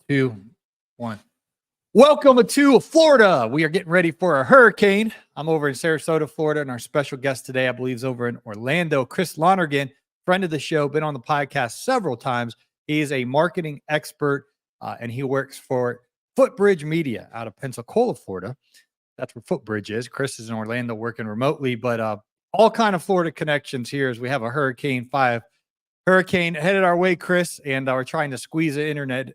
2, 1. Welcome to Florida. We are getting ready for a hurricane. I'm over in Sarasota, Florida, and our special guest today, I believe, is over in Orlando. Chris Lonergan, friend of the show, been on the podcast several times. He is a marketing expert, and he works for Footbridge Media out of Pensacola, Florida. That's where Footbridge is. Chris is in Orlando working remotely, but all kind of Florida connections here as we have a Hurricane 5 hurricane headed our way, Chris, and we're trying to squeeze the internet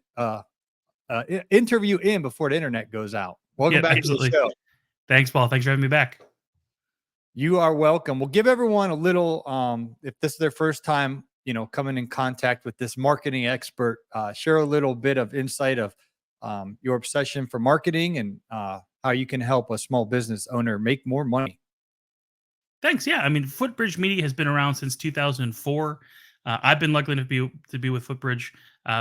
interview in before the internet goes out. Welcome back to the show. Thanks, Paul. Thanks for having me back. You are welcome. We'll give everyone a little, if this is their first time, coming in contact with this marketing expert, share a little bit of insight of your obsession for marketing and how you can help a small business owner make more money. Thanks. Yeah. I mean, Footbridge Media has been around since 2004. I've been lucky enough to be with Footbridge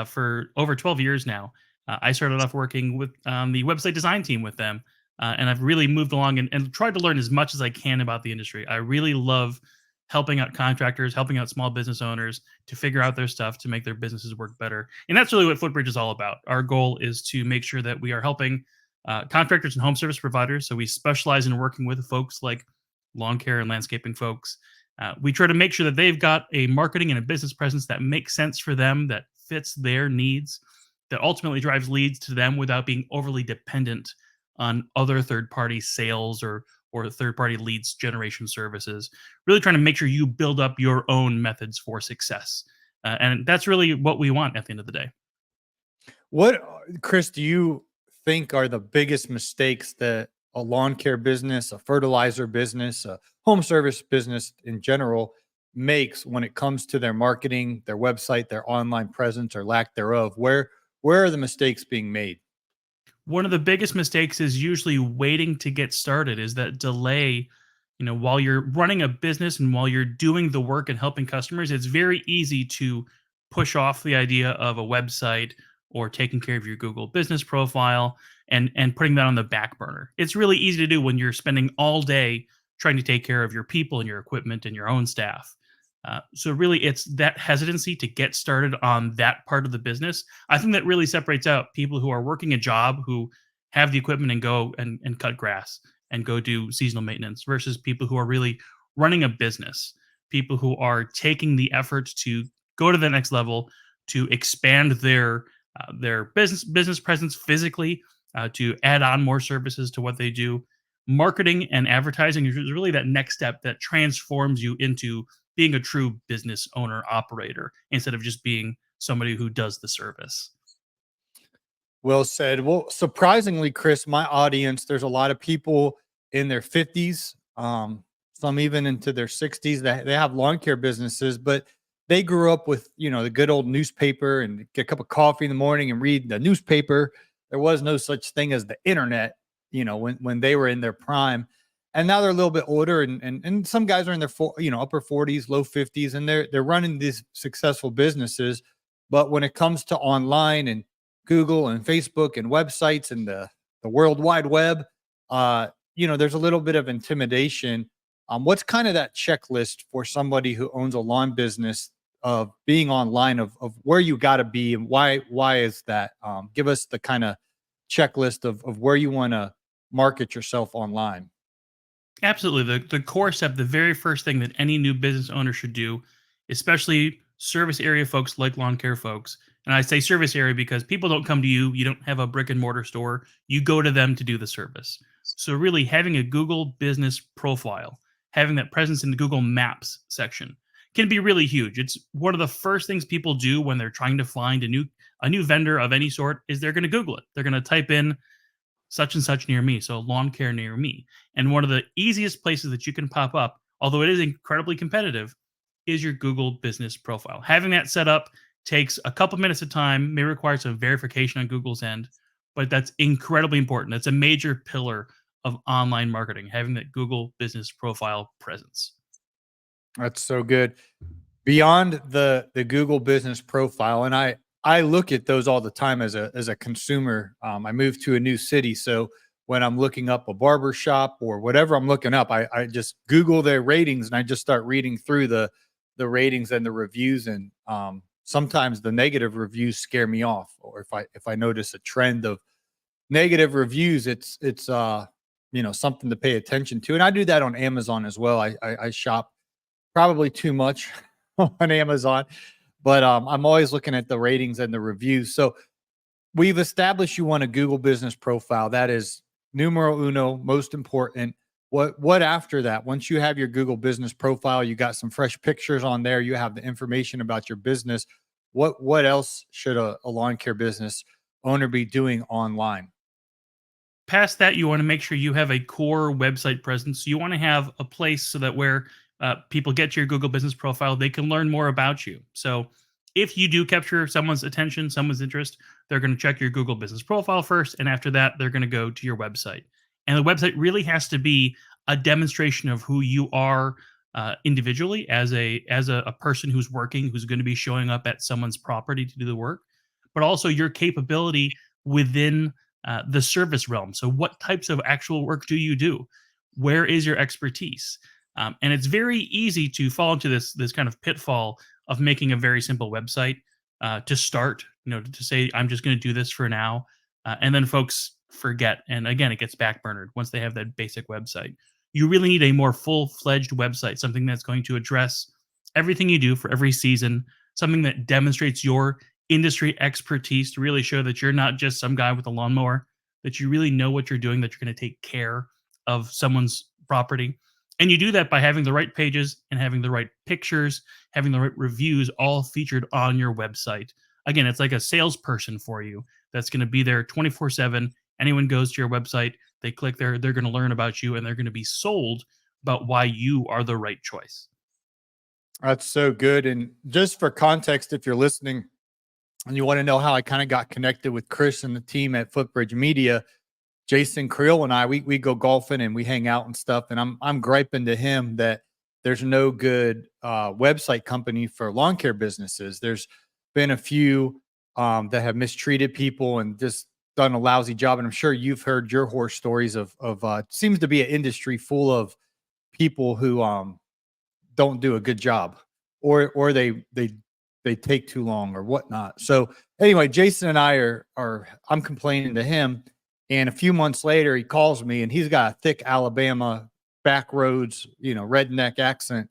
for over 12 years now. I started off working with the website design team with them, and I've really moved along and tried to learn as much as I can about the industry. I really love helping out contractors, helping out small business owners to figure out their stuff to make their businesses work better. And that's really what Footbridge is all about. Our goal is to make sure that we are helping contractors and home service providers. So we specialize in working with folks like lawn care and landscaping folks. We try to make sure that they've got a marketing and a business presence that makes sense for them, that fits their needs, that ultimately drives leads to them without being overly dependent on other third-party sales or third-party leads generation services. Really trying to make sure you build up your own methods for success. And that's really what we want at the end of the day. What, Chris, do you think are the biggest mistakes that a lawn care business, a fertilizer business, a home service business in general makes when it comes to their marketing, their website, their online presence or lack thereof? Where are the mistakes being made? One of the biggest mistakes is usually waiting to get started, is that delay. While you're running a business and while you're doing the work and helping customers, it's very easy to push off the idea of a website or taking care of your Google business profile and putting that on the back burner. It's really easy to do when you're spending all day trying to take care of your people and your equipment and your own staff. So really, it's that hesitancy to get started on that part of the business. I think that really separates out people who are working a job, who have the equipment and go and cut grass and go do seasonal maintenance, versus people who are really running a business, people who are taking the effort to go to the next level, to expand their business presence physically, to add on more services to what they do. Marketing and advertising is really that next step that transforms you into being a true business owner operator instead of just being somebody who does the service. Well said. Well, surprisingly, Chris, my audience, there's a lot of people in their 50s, some even into their 60s that they have lawn care businesses, but they grew up with, the good old newspaper and get a cup of coffee in the morning and read the newspaper. There was no such thing as the internet, when they were in their prime. And now they're a little bit older, and some guys are in their upper 40s, low 50s, and they're running these successful businesses. But when it comes to online and Google and Facebook and websites and the World Wide Web, there's a little bit of intimidation. What's kind of that checklist for somebody who owns a lawn business of being online, of where you got to be, and why is that? Give us the kind of checklist of where you want to market yourself online. Absolutely. The core step, the very first thing that any new business owner should do, especially service area folks like lawn care folks. And I say service area because people don't come to you. You don't have a brick and mortar store. You go to them to do the service. So really having a Google business profile, having that presence in the Google Maps section can be really huge. It's one of the first things people do when they're trying to find a new vendor of any sort is they're going to Google it. They're going to type in such and such near me, so lawn care near me. And one of the easiest places that you can pop up, although it is incredibly competitive, is your Google business profile. Having that set up takes a couple minutes of time, may require some verification on Google's end, but that's incredibly important. That's a major pillar of online marketing, having that Google business profile presence. That's so good. Beyond the Google business profile, and I look at those all the time as a consumer. I moved to a new city, so when I'm looking up a barber shop or whatever I'm looking up, I just Google their ratings and I just start reading through the ratings and the reviews. And sometimes the negative reviews scare me off, or if I notice a trend of negative reviews, it's something to pay attention to. And I do that on Amazon as well. I shop probably too much on Amazon, but I'm always looking at the ratings and the reviews. So we've established you want a Google business profile. That is numero uno, most important. What after that? Once you have your Google business profile, you got some fresh pictures on there, you have the information about your business. What else should a lawn care business owner be doing online? Past that, you want to make sure you have a core website presence. You want to have a place so that where people get to your Google business profile, they can learn more about you. So if you do capture someone's attention, someone's interest, they're going to check your Google business profile first. And after that, they're going to go to your website. And the website really has to be a demonstration of who you are individually as a person who's working, who's going to be showing up at someone's property to do the work, but also your capability within the service realm. So, what types of actual work do you do? Where is your expertise? And it's very easy to fall into this kind of pitfall of making a very simple website to start. To say I'm just going to do this for now, and then folks forget. And again, it gets backburnered once they have that basic website. You really need a more full-fledged website, something that's going to address everything you do for every season, something that demonstrates your industry expertise to really show that you're not just some guy with a lawnmower, that you really know what you're doing, that you're going to take care of someone's property. And you do that by having the right pages and having the right pictures, having the right reviews all featured on your website. Again, it's like a salesperson for you that's going to be there 24/7. Anyone goes to your website, they click there, they're going to learn about you and they're going to be sold about why you are the right choice. That's so good. And just for context, if you're listening and you want to know how I kind of got connected with Chris and the team at Footbridge Media, Jason Creel and I, we go golfing and we hang out and stuff. And I'm griping to him that there's no good website company for lawn care businesses. There's been a few that have mistreated people and just done a lousy job. And I'm sure you've heard your horror stories of seems to be an industry full of people who don't do a good job, or they take too long or whatnot. So anyway, Jason and I are I'm complaining to him, and a few months later he calls me and he's got a thick Alabama back roads, redneck accent.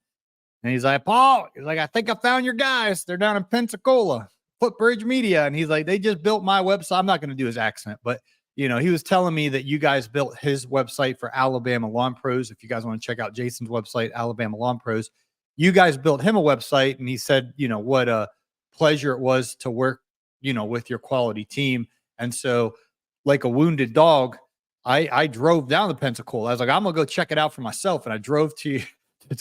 And he's like, Paul, he's like, I think I found your guys. They're down in Pensacola, Footbridge Media. And he's like, they just built my website. I'm not going to do his accent, but he was telling me that you guys built his website for Alabama Lawn Pros. If you guys want to check out Jason's website, Alabama Lawn Pros, you guys built him a website. And he said, what a pleasure it was to work, with your quality team. And so, like a wounded dog, I drove down to Pensacola. I was like, I'm gonna go check it out for myself. And I drove to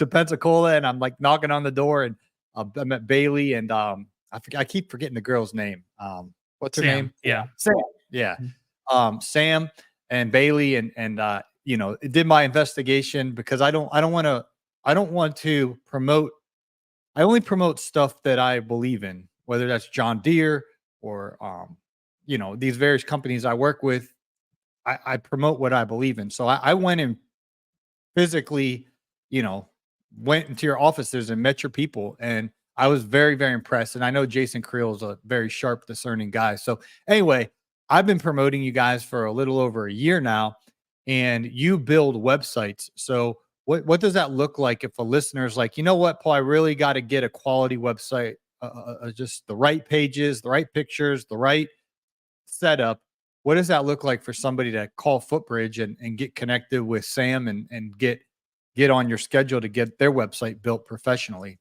Pensacola, and I'm like knocking on the door, and I met Bailey, and I keep forgetting the girl's name. What's her name? Yeah. Sam. Yeah. Sam and Bailey, and it did my investigation because I don't want to promote. I only promote stuff that I believe in, whether that's John Deere or these various companies I work with. I promote what I believe in. So I went and physically, went into your offices and met your people, and I was very, very impressed. And I know Jason Creel is a very sharp, discerning guy. So anyway, I've been promoting you guys for a little over a year now, and you build websites. So what does that look like if a listener's like, you know what, Paul, I really got to get a quality website, just the right pages, the right pictures, the right setup. What does that look like for somebody to call Footbridge and get connected with Sam and get on your schedule to get their website built professionally?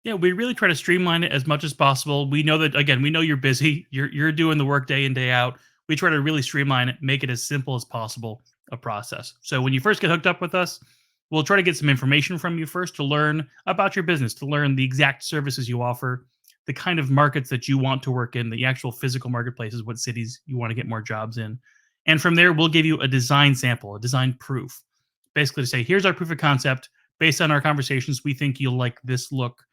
Yeah, we really try to streamline it as much as possible. We know that, again, we know you're busy. You're doing the work day in, day out. We try to really streamline it, make it as simple as possible, a process. So when you first get hooked up with us, we'll try to get some information from you first to learn about your business, to learn the exact services you offer, the kind of markets that you want to work in, the actual physical marketplaces, what cities you want to get more jobs in. And from there, we'll give you a design sample, a design proof, basically to say, here's our proof of concept. Based on our conversations, we think you'll like this look.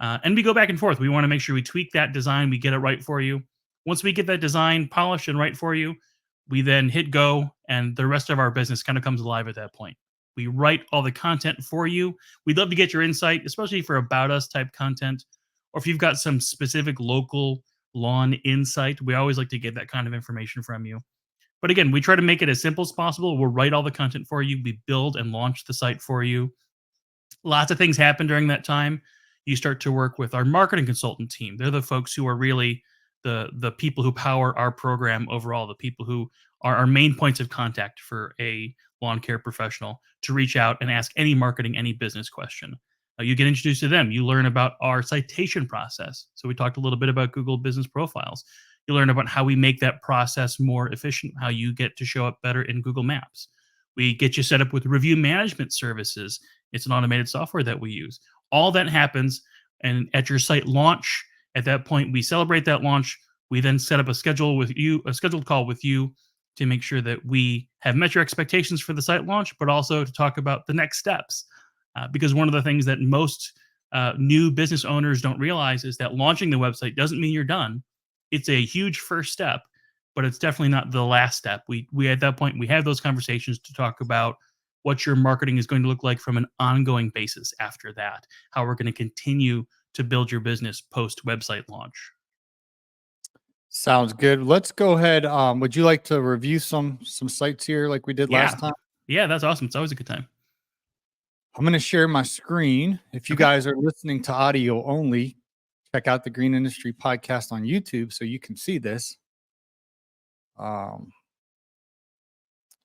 And we go back and forth. We want to make sure we tweak that design, we get it right for you. Once we get that design polished and right for you, we then hit go, and the rest of our business kind of comes alive at that point. We write all the content for you. We'd love to get your insight, especially for about us type content. or if you've got some specific local lawn insight, we always like to get that kind of information from you. But again, we try to make it as simple as possible. We'll write all the content for you. We build and launch the site for you. Lots of things happen during that time. You start to work with our marketing consultant team. They're the folks who are really the people who power our program overall, the people who are our main points of contact for a lawn care professional to reach out and ask any marketing, any business question. You get introduced to them. You learn about our citation process. So we talked a little bit about Google Business Profiles. You learn about how we make that process more efficient, how you get to show up better in Google Maps. We get you set up with review management services. It's an automated software that we use. All that happens, and at your site launch, at that point, we celebrate that launch. We then set up a scheduled call with you to make sure that we have met your expectations for the site launch, but also to talk about the next steps. Because one of the things that most new business owners don't realize is that launching the website doesn't mean you're done. It's a huge first step, but it's definitely not the last step. We at that point we have those conversations to talk about what your marketing is going to look like from an ongoing basis after that, how we're going to continue to build your business post website launch. Sounds good. Let's go ahead. Would you like to review some sites here like we did Yeah. last time? Yeah, that's awesome. It's always a good time. I'm going to share my screen. If you Okay. guys are listening to audio only, check out the Green Industry Podcast on YouTube so you can see this. Um,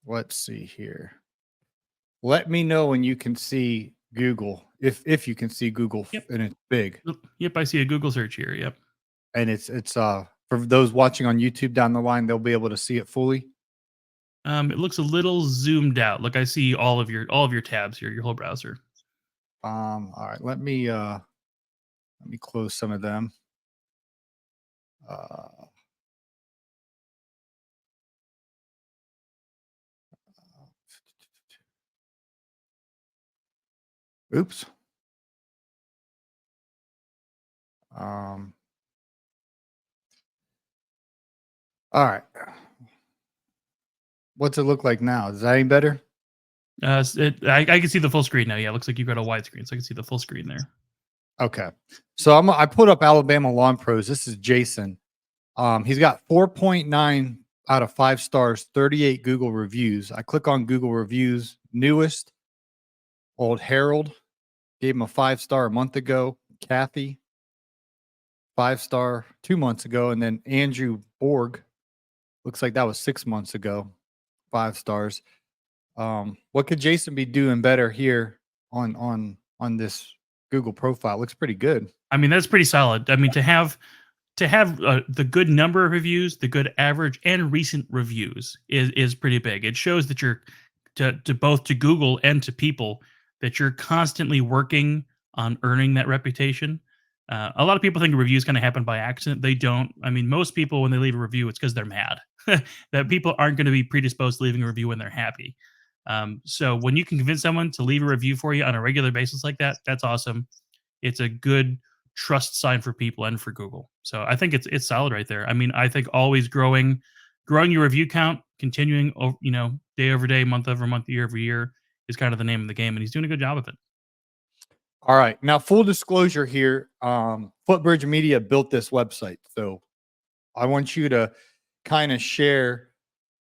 let's see here. Let me know when you can see Google, if you can see Google. Yep. And it's big. Yep, I see a Google search here. Yep. And it's for those watching on YouTube down the line, they'll be able to see it fully. It looks a little zoomed out. Look, I see all of your tabs here, your whole browser. All right, let me close some of them. Oops. All right. What's it look like now? Is that any better? I can see the full screen now. Yeah, it looks like you've got a wide screen, so I can see the full screen there. Okay. So I put up Alabama Lawn Pros. This is Jason. He's got 4.9 out of 5 stars, 38 Google reviews. I click on Google reviews, newest, old Harold, gave him a 5-star a month ago. Kathy, 5-star 2 months ago. And then Andrew Borg, looks like that was 6 months ago, 5 stars. What could Jason be doing better here on this Google profile? Looks pretty good. I mean, that's pretty solid. I mean, to have the good number of reviews, the good average, and recent reviews is pretty big. It shows that you're to both to Google and to people that you're constantly working on earning that reputation. A lot of people think reviews kind of happen by accident. They don't. I mean, most people when they leave a review, it's because they're mad. That people aren't going to be predisposed to leaving a review when they're happy. So when you can convince someone to leave a review for you on a regular basis like that, that's awesome. It's a good trust sign for people and for Google. So I think it's solid right there. I mean, I think always growing your review count, continuing, day over day, month over month, year over year is kind of the name of the game, and he's doing a good job of it. All right. Now, full disclosure here, Footbridge Media built this website. So I want you to kind of share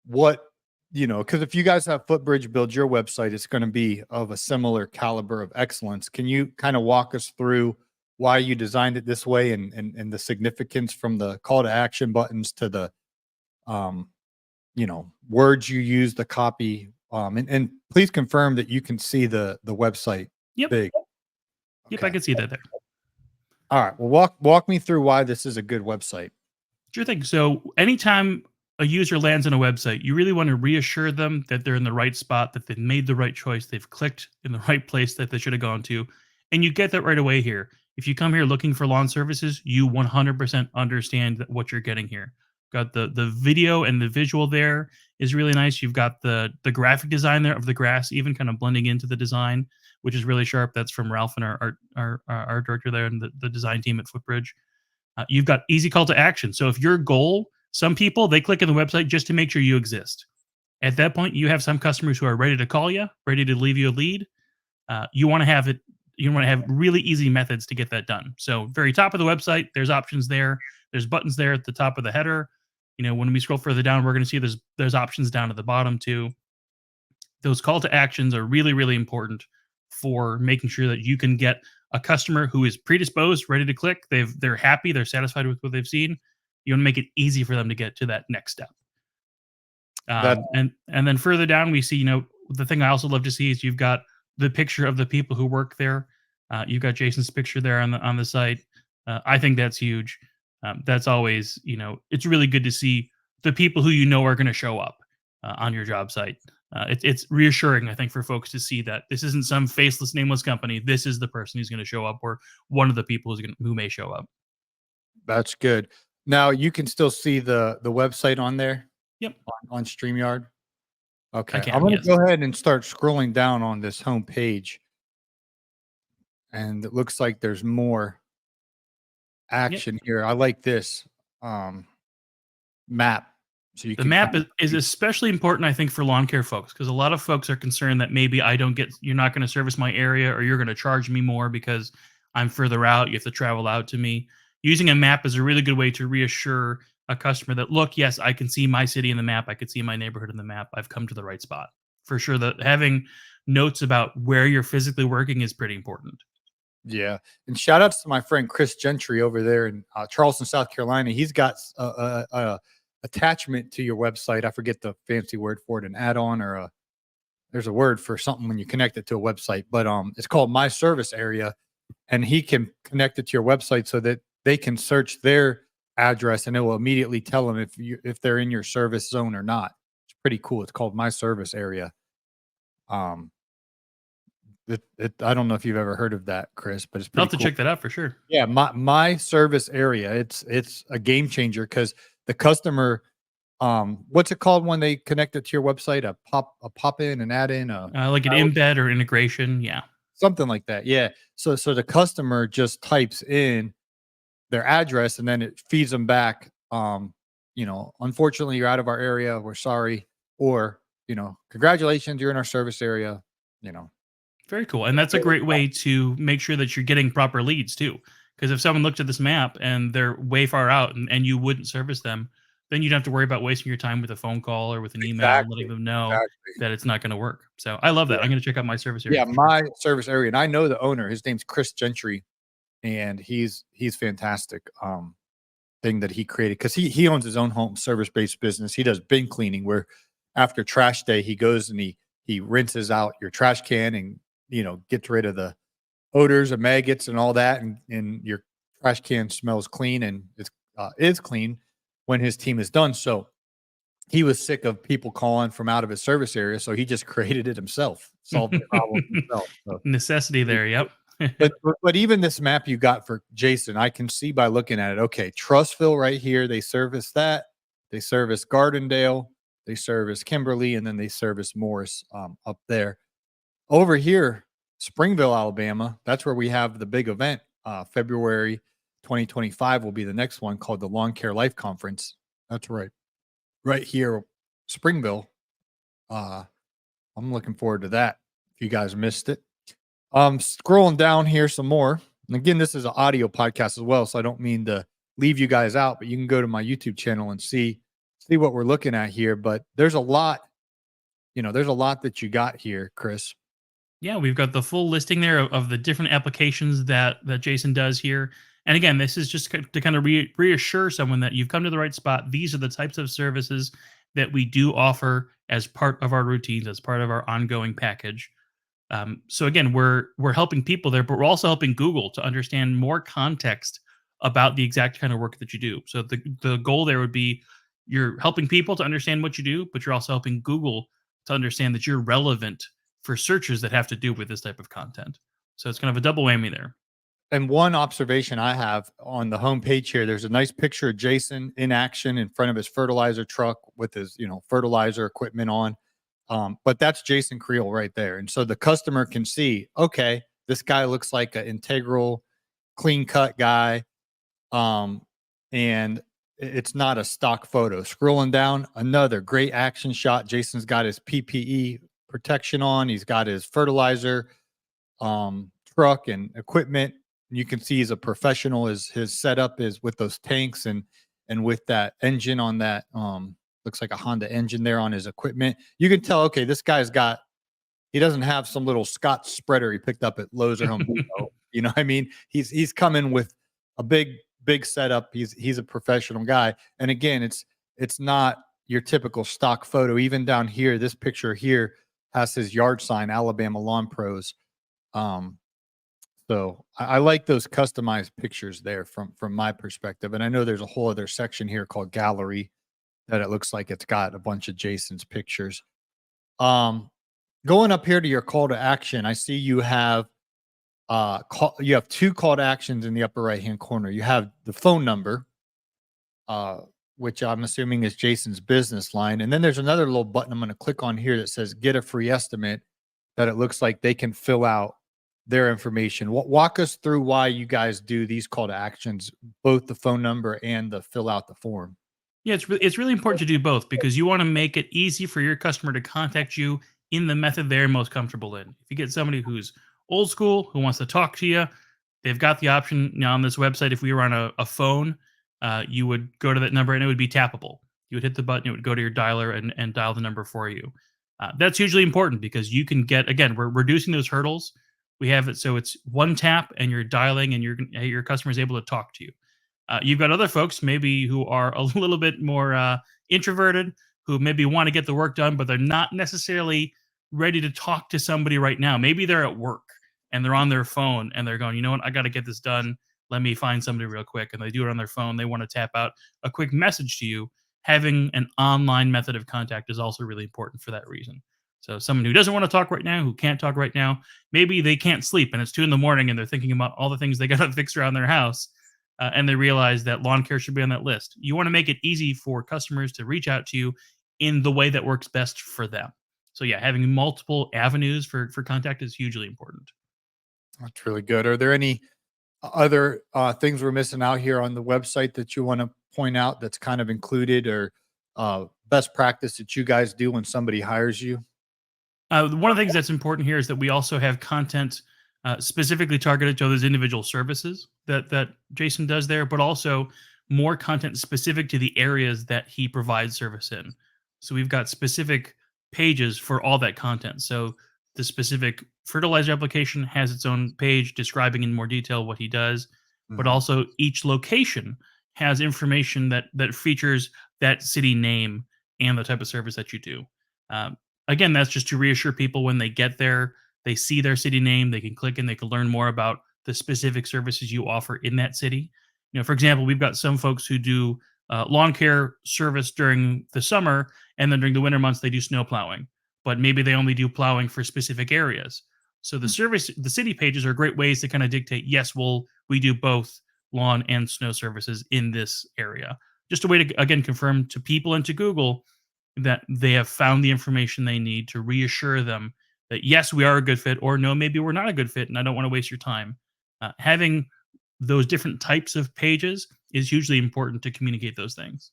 what, because if you guys have Footbridge build your website, it's going to be of a similar caliber of excellence. Can you kind of walk us through why you designed it this way and the significance from the call to action buttons to the, words you use, the copy, and please confirm that you can see the website Yep. big. Yep, Okay. I can see that there. All right. Well, walk me through why this is a good website. Sure thing. So anytime a user lands on a website, you really want to reassure them that they're in the right spot, that they've made the right choice, they've clicked in the right place that they should have gone to. And you get that right away here. If you come here looking for lawn services, you 100% understand what you're getting here. Got the video and the visual there is really nice. You've got the graphic design there of the grass, even kind of blending into the design, which is really sharp. That's from Ralph and our art director there and the design team at Footbridge. You've got easy call to action. So if your goal, some people, they click on the website just to make sure you exist. At that point, you have some customers who are ready to call you, ready to leave you a lead. You want to have it you want to have really easy methods to get that done. So very top of the website, there's options there. There's buttons there at the top of the header. When we scroll further down, we're going to see there's options down at the bottom too. Those call to actions are really, really important for making sure that you can get a customer who is predisposed, ready to click. They're happy, they're satisfied with what they've seen. You want to make it easy for them to get to that next step. That And then further down, we see, the thing I also love to see is you've got the picture of the people who work there. You've got Jason's picture there on the site. I think that's huge. That's always, it's really good to see the people who are going to show up on your job site. It's reassuring, I think, for folks to see that this isn't some faceless, nameless company. This is the person who's going to show up, or one of the people who may show up. that's good. Now you can still see the website on there. Yep. On StreamYard. Okay. can, I'm going to yes. go ahead and start scrolling down on this home page. And it looks like there's more action here. I like this map. So you The can map kind is especially important, I think, for lawn care folks, because a lot of folks are concerned that maybe you're not going to service my area, or you're going to charge me more because I'm further out. You have to travel out to me. Using a map is a really good way to reassure a customer that, look, yes, I can see my city in the map. I could see my neighborhood in the map. I've come to the right spot. For sure, that having notes about where you're physically working is pretty important. Yeah. And shout outs to my friend Chris Gentry over there in Charleston, South Carolina. He's got a attachment to your website. I forget the fancy word for it, an add-on or there's a word for something when you connect it to a website, but it's called My Service Area, and he can connect it to your website so that they can search their address and it will immediately tell them if they're in your service zone or not. It's pretty cool. It's called My Service Area. I don't know if you've ever heard of that, Chris, but it's I'll pretty have to cool. check that out for sure. Yeah, my service area. It's a game changer because the customer, what's it called when they connect it to your website? A pop in and add in Like an embed or integration. Yeah. something like that. Yeah. So the customer just types in their address and then it feeds them back. Unfortunately, you're out of our area. We're sorry. Or, congratulations, you're in our service area. Very cool. And that's a great way to make sure that you're getting proper leads too. Because if someone looked at this map and they're way far out and you wouldn't service them, then you don't have to worry about wasting your time with a phone call or with an email, letting them know that it's not going to work. So I love that. I'm going to check out My Service Area. Yeah, my service area. And I know the owner. His name's Chris Gentry. And he's fantastic. Thing that he created, because he owns his own home service-based business. He does bin cleaning, where after trash day he goes and he rinses out your trash can and gets rid of the odors and maggots and all that, and your trash can smells clean and it's is clean when his team is done. So he was sick of people calling from out of his service area, so he just created it himself, solved the problem himself. So, necessity there. Yep. but even this map you got for Jason, I can see by looking at it. Okay, Trussville right here, they service that. They service Gardendale, they service Kimberly, and then they service Morris up there. Over here, Springville, Alabama, that's where we have the big event. February 2025 will be the next one, called the Lawn Care Life Conference. That's right here, Springville. I'm looking forward to that. If you guys missed it. Scrolling down here some more. And again, this is an audio podcast as well, so I don't mean to leave you guys out, but you can go to my YouTube channel and see what we're looking at here. But there's a lot, there's a lot that you got here, Chris. Yeah, we've got the full listing there of the different applications that Jason does here. And again, this is just to kind of reassure someone that you've come to the right spot. These are the types of services that we do offer as part of our routines, as part of our ongoing package. So again, we're helping people there, but we're also helping Google to understand more context about the exact kind of work that you do. So the goal there would be you're helping people to understand what you do, but you're also helping Google to understand that you're relevant for searches that have to do with this type of content. So it's kind of a double whammy there. And one observation I have on the homepage here, there's a nice picture of Jason in action in front of his fertilizer truck with his, fertilizer equipment on. But that's Jason Creel right there. And so the customer can see, okay, this guy looks like an integral, clean cut guy. And it's not a stock photo. Scrolling down, another great action shot. Jason's got his PPE protection on. He's got his fertilizer truck and equipment. You can see he's a professional. His setup is with those tanks and with that engine on that looks like a Honda engine there on his equipment. You can tell, okay, this guy's got, he doesn't have some little Scotch spreader he picked up at Lowe's or Home Depot. You know what I mean? He's coming with a big setup. He's a professional guy. And again, it's not your typical stock photo. Even down here, this picture here has his yard sign, Alabama Lawn Pros. So I like those customized pictures there from my perspective. And I know there's a whole other section here called gallery that it looks like it's got a bunch of Jason's pictures. Going up here to your call to action, I see you have you have two call to actions in the upper right hand corner. You have the phone number, which I'm assuming is Jason's business line, and then there's another little button I'm going to click on here that says get a free estimate, that it looks like they can fill out their information. Walk us through why you guys do these call to actions, both the phone number and the fill out the form. Yeah, it's really important to do both because you want to make it easy for your customer to contact you in the method they're most comfortable in. If you get somebody who's old school, who wants to talk to you, they've got the option now on this website. If we were on a phone, you would go to that number and it would be tappable. You would hit the button, it would go to your dialer and dial the number for you. That's hugely important because you can get, again, we're reducing those hurdles. We have it so it's one tap and you're dialing and your customer is able to talk to you. You've got other folks maybe who are a little bit more introverted, who maybe want to get the work done, but they're not necessarily ready to talk to somebody right now. Maybe they're at work and they're on their phone and they're going, you know what, I got to get this done. Let me find somebody real quick. And they do it on their phone. They want to tap out a quick message to you. Having an online method of contact is also really important for that reason. So someone who doesn't want to talk right now, who can't talk right now, maybe they can't sleep and it's 2 a.m. and they're thinking about all the things they got to fix around their house. And they realize that lawn care should be on that list. You want to make it easy for customers to reach out to you in the way that works best for them. So yeah, having multiple avenues for contact is hugely important. That's really good. Are there any other things we're missing out here on the website that you want to point out that's kind of included, or best practice that you guys do when somebody hires you? One of the things that's important here is that we also have content specifically targeted to those individual services that Jason does there, but also more content specific to the areas that he provides service in. So we've got specific pages for all that content. So the specific fertilizer application has its own page describing in more detail what he does, but Mhm. also each location has information that features that city name and the type of service that you do. Um, Again, that's just to reassure people when they get there, they see their city name, they can click and they can learn more about the specific services you offer in that city. You know, for example, we've got some folks who do lawn care service during the summer, and then during the winter months they do snow plowing. But maybe they only do plowing for specific areas. So the city pages are great ways to kind of dictate. Yes, we do both lawn and snow services in this area. Just a way to again confirm to people and to Google that they have found the information they need to reassure them that yes, we are a good fit, or no, maybe we're not a good fit, and I don't want to waste your time. Having those different types of pages is hugely important to communicate those things.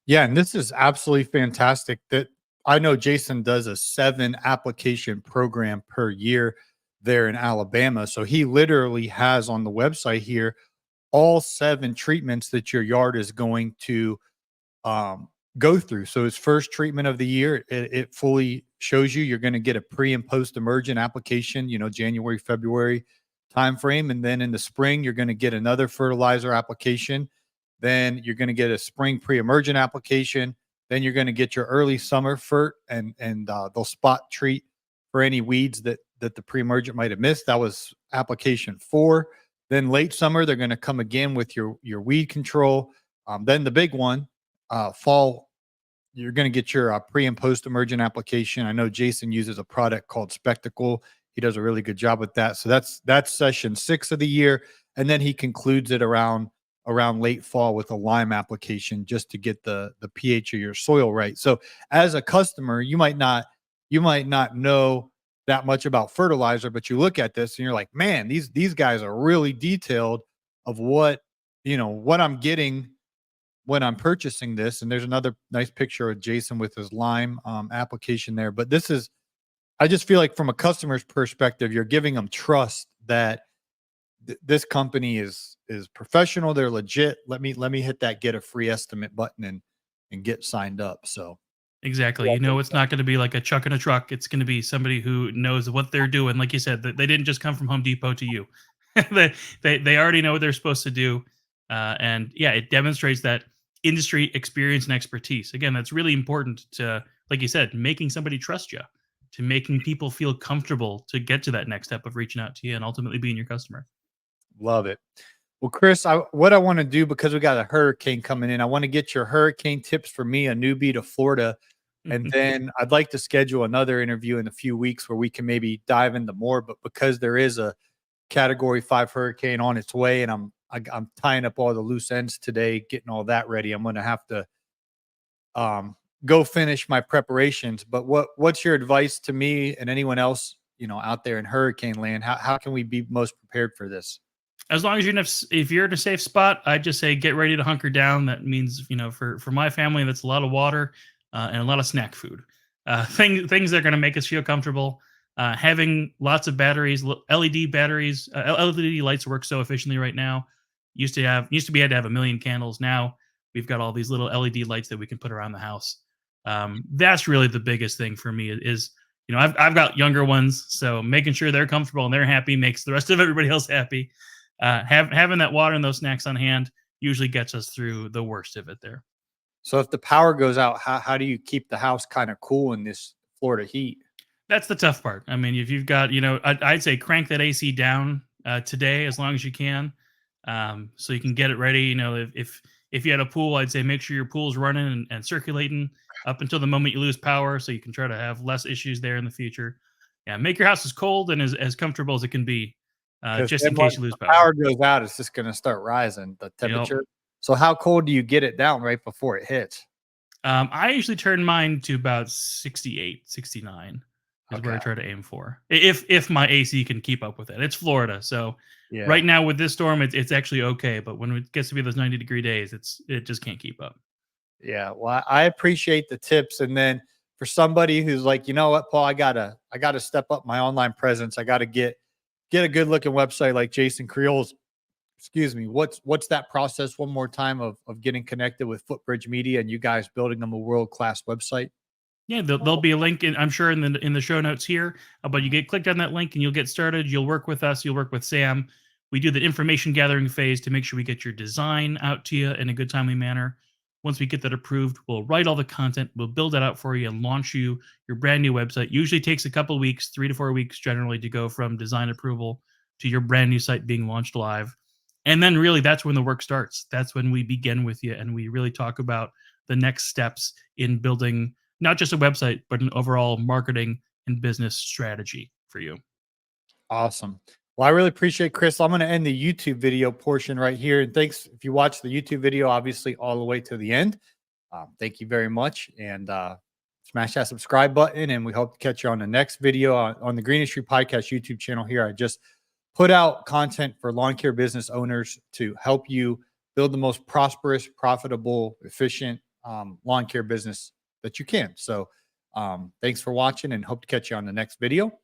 Yeah, and this is absolutely fantastic. That I know Jason does a 7 application program per year there in Alabama. So he literally has on the website here all 7 treatments that your yard is going to um, go through. So his first treatment of the year, it fully shows you you're going to get a pre and post emergent application, you know, January, February timeframe. And then in the spring, you're going to get another fertilizer application. Then you're going to get a spring pre-emergent application. Then you're going to get your early summer fert, and they'll spot treat for any weeds that the pre-emergent might have missed. That was application 4. Then late summer, they're going to come again with your weed control. Then the big one, fall, you're going to get your pre and post emergent application. I know Jason uses a product called Spectacle. He does a really good job with that. So that's session 6 of the year, and then he concludes it around late fall with a lime application just to get the pH of your soil right. So as a customer, you might not know that much about fertilizer, but you look at this and you're like, man, these guys are really detailed of what I'm getting when I'm purchasing this. And there's another nice picture of Jason with his lime application there. But I just feel like from a customer's perspective, you're giving them trust that this company is professional. They're legit. Let me hit that get a free estimate button and get signed up. So Exactly. yeah, You know, it's not going to be like a chuck in a truck. It's going to be somebody who knows what they're doing. Like you said, they didn't just come from Home Depot to you. They already know what they're supposed to do. And yeah, it demonstrates that industry experience and expertise. Again, that's really important to, like you said, making somebody trust you, to making people feel comfortable to get to that next step of reaching out to you and ultimately being your customer. love it. Well, Chris, what I want to do, because we got a hurricane coming in, I want to get your hurricane tips for me, a newbie to Florida. And then I'd like to schedule another interview in a few weeks where we can maybe dive into more. But because there is a Category 5 hurricane on its way, and I'm tying up all the loose ends today, getting all that ready, I'm going to have to go finish my preparations. But what's your advice to me and anyone else, out there in hurricane land? How can we be most prepared for this? As long as if you're in a safe spot, I just say get ready to hunker down. That means, for my family, that's a lot of water and a lot of snack food. Things that are going to make us feel comfortable. Having lots of batteries, LED batteries, LED lights work so efficiently right now. Used to be had to have a million candles. Now we've got all these little LED lights that we can put around the house. That's really the biggest thing for me is, I've got younger ones, so making sure they're comfortable and they're happy makes the rest of everybody else happy. Having that water and those snacks on hand usually gets us through the worst of it there. So if the power goes out, how do you keep the house kind of cool in this Florida heat? That's the tough part. I mean, if you've got, I'd say crank that AC down today as long as you can, so you can get it ready. If you had a pool, I'd say make sure your pool's running and circulating up until the moment you lose power, so you can try to have less issues there in the future. Yeah, make your house as cold and as comfortable as it can be, Because just then in when case you lose the power. power goes out, it's just going to start rising, the Yep. temperature. So how cold do you get it down right before it hits? I usually turn mine to about 68, 69 is where I Okay. try to aim for. If my AC can keep up with it. It's Florida, so Yeah. right now with this storm, it's actually okay. But when it gets to be those 90-degree days, it just can't keep up. Yeah. Well, I appreciate the tips. And then for somebody who's like, you know what, Paul, I gotta step up my online presence. I gotta get a good looking website like Jason Creel's. Excuse me. What's that process one more time of getting connected with Footbridge Media and you guys building them a world-class website? Yeah, there'll be a link I'm sure in the show notes here. But you get clicked on that link and you'll get started. You'll work with us. You'll work with Sam. We do the information gathering phase to make sure we get your design out to you in a good timely manner. Once we get that approved, we'll write all the content. We'll build that out for you and launch you your brand new website. Usually takes a couple of weeks, 3 to 4 weeks generally, to go from design approval to your brand new site being launched live. And then really that's when the work starts. That's when we begin with you and we really talk about the next steps in building not just a website, but an overall marketing and business strategy for you. Awesome. Well, I really appreciate Chris. I'm going to end the YouTube video portion right here. And thanks if you watch the YouTube video, obviously all the way to the end. Thank you very much. And smash that subscribe button. And we hope to catch you on the next video on the Green Industry Podcast YouTube channel here. I just put out content for lawn care business owners to help you build the most prosperous, profitable, efficient lawn care business that you can. So thanks for watching and hope to catch you on the next video.